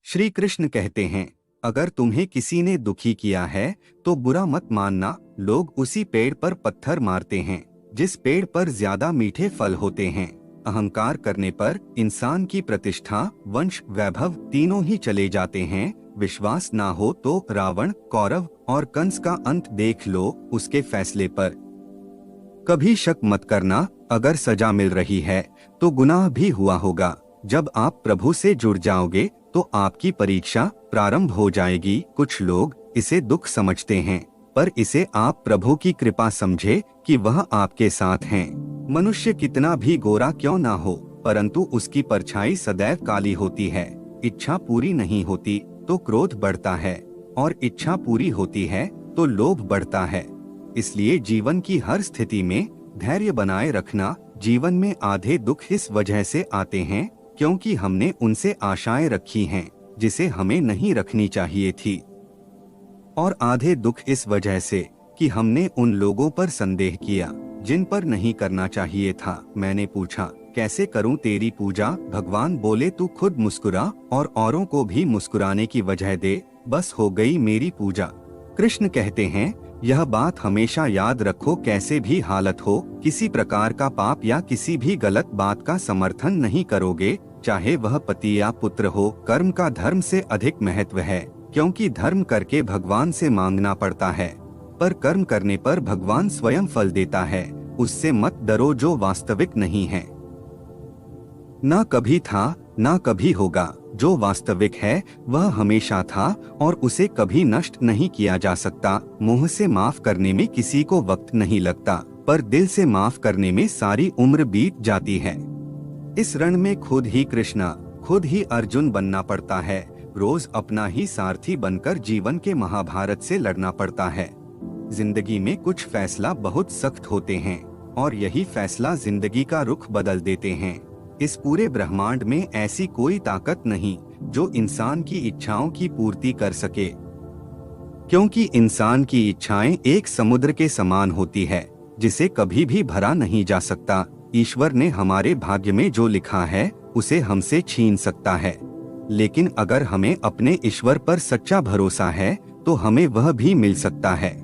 श्री कृष्ण कहते हैं, अगर तुम्हें किसी ने दुखी किया है तो बुरा मत मानना। लोग उसी पेड़ पर पत्थर मारते हैं जिस पेड़ पर ज्यादा मीठे फल होते हैं। अहंकार करने पर इंसान की प्रतिष्ठा, वंश, वैभव तीनों ही चले जाते हैं। विश्वास ना हो तो रावण, कौरव और कंस का अंत देख लो उसके फैसले पर। कभी शक मत करना, अगर सजा मिल रही है तो गुनाह भी हुआ होगा। जब आप प्रभु से जुड़ जाओगे तो आपकी परीक्षा प्रारंभ हो जाएगी। कुछ लोग इसे दुख समझते हैं, पर इसे आप प्रभु की कृपा समझे कि वह आपके साथ हैं। मनुष्य कितना भी गोरा क्यों ना हो, परंतु उसकी परछाई सदैव काली होती है। इच्छा पूरी नहीं होती तो क्रोध बढ़ता है, और इच्छा पूरी होती है तो लोभ बढ़ता है। इसलिए जीवन की हर स्थिति में धैर्य बनाए रखना। जीवन में आधे दुख इस वजह से आते हैं क्योंकि हमने उनसे आशाएं रखी हैं जिसे हमें नहीं रखनी चाहिए थी, और आधे दुख इस वजह से कि हमने उन लोगों पर संदेह किया जिन पर नहीं करना चाहिए था। मैंने पूछा, कैसे करूं तेरी पूजा? भगवान बोले, तू खुद मुस्कुरा और औरों को भी मुस्कुराने की वजह दे, बस हो गई मेरी पूजा। कृष्ण कहते हैं, यह बात हमेशा याद रखो, कैसे भी हालत हो, किसी प्रकार का पाप या किसी भी गलत बात का समर्थन नहीं करोगे, चाहे वह पति या पुत्र हो। कर्म का धर्म से अधिक महत्व है, क्योंकि धर्म करके भगवान से मांगना पड़ता है, पर कर्म करने पर भगवान स्वयं फल देता है। उससे मत डरो जो वास्तविक नहीं है। ना कभी था ना कभी होगा। जो वास्तविक है वह हमेशा था और उसे कभी नष्ट नहीं किया जा सकता। मुंह से माफ करने में किसी को वक्त नहीं लगता, पर दिल से माफ करने में सारी उम्र बीत जाती है। इस रण में खुद ही कृष्णा, खुद ही अर्जुन बनना पड़ता है। रोज अपना ही सारथी बनकर जीवन के महाभारत से लड़ना पड़ता है। जिंदगी में कुछ फैसला बहुत सख्त होते हैं और यही फैसला जिंदगी का रुख बदल देते हैं। इस पूरे ब्रह्मांड में ऐसी कोई ताकत नहीं जो इंसान की इच्छाओं की पूर्ति कर सके, क्योंकि इंसान की इच्छाएं एक समुद्र के समान होती है जिसे कभी भी भरा नहीं जा सकता। ईश्वर ने हमारे भाग्य में जो लिखा है उसे हमसे छीन सकता है, लेकिन अगर हमें अपने ईश्वर पर सच्चा भरोसा है तो हमें वह भी मिल सकता है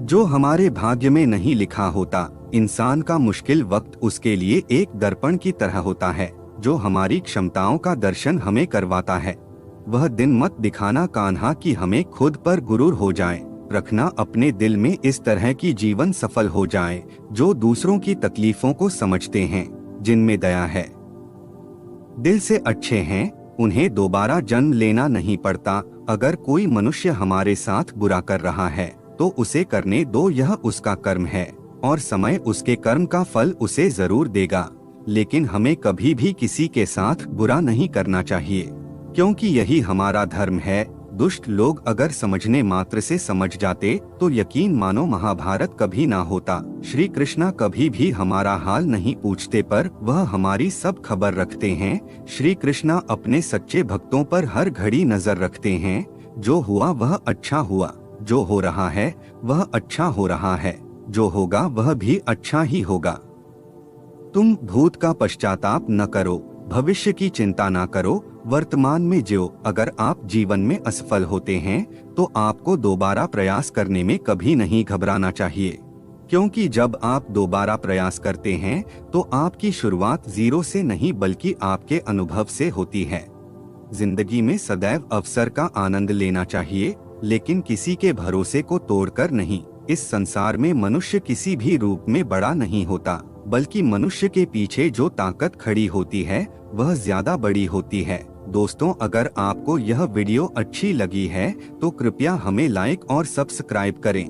जो हमारे भाग्य में नहीं लिखा होता। इंसान का मुश्किल वक्त उसके लिए एक दर्पण की तरह होता है जो हमारी क्षमताओं का दर्शन हमें करवाता है। वह दिन मत दिखाना कान्हा कि हमें खुद पर गुरूर हो जाए। रखना अपने दिल में इस तरह की जीवन सफल हो जाए जो दूसरों की तकलीफों को समझते हैं, जिनमें दया है। दिल से अच्छे हैं, उन्हें दोबारा जन्म लेना नहीं पड़ता। अगर कोई मनुष्य हमारे साथ बुरा कर रहा है तो उसे करने दो, यह उसका कर्म है और समय उसके कर्म का फल उसे जरूर देगा। लेकिन हमें कभी भी किसी के साथ बुरा नहीं करना चाहिए, क्योंकि यही हमारा धर्म है। दुष्ट लोग अगर समझने मात्र से समझ जाते तो यकीन मानो महाभारत कभी ना होता। श्री कृष्णा कभी भी हमारा हाल नहीं पूछते, पर वह हमारी सब खबर रखते हैं। श्री कृष्णा अपने सच्चे भक्तों पर हर घड़ी नजर रखते हैं। जो हुआ वह अच्छा हुआ, जो हो रहा है वह अच्छा हो रहा है, जो होगा वह भी अच्छा ही होगा। तुम भूत का पश्चाताप न करो, भविष्य की चिंता न करो, वर्तमान में जियो। अगर आप जीवन में असफल होते हैं तो आपको दोबारा प्रयास करने में कभी नहीं घबराना चाहिए, क्योंकि जब आप दोबारा प्रयास करते हैं तो आपकी शुरुआत जीरो से नहीं बल्कि आपके अनुभव से होती है। जिंदगी में सदैव अवसर का आनंद लेना चाहिए, लेकिन किसी के भरोसे को तोड़कर नहीं। इस संसार में मनुष्य किसी भी रूप में बड़ा नहीं होता, बल्कि मनुष्य के पीछे जो ताकत खड़ी होती है वह ज्यादा बड़ी होती है। दोस्तों, अगर आपको यह वीडियो अच्छी लगी है तो कृपया हमें लाइक और सब्सक्राइब करें।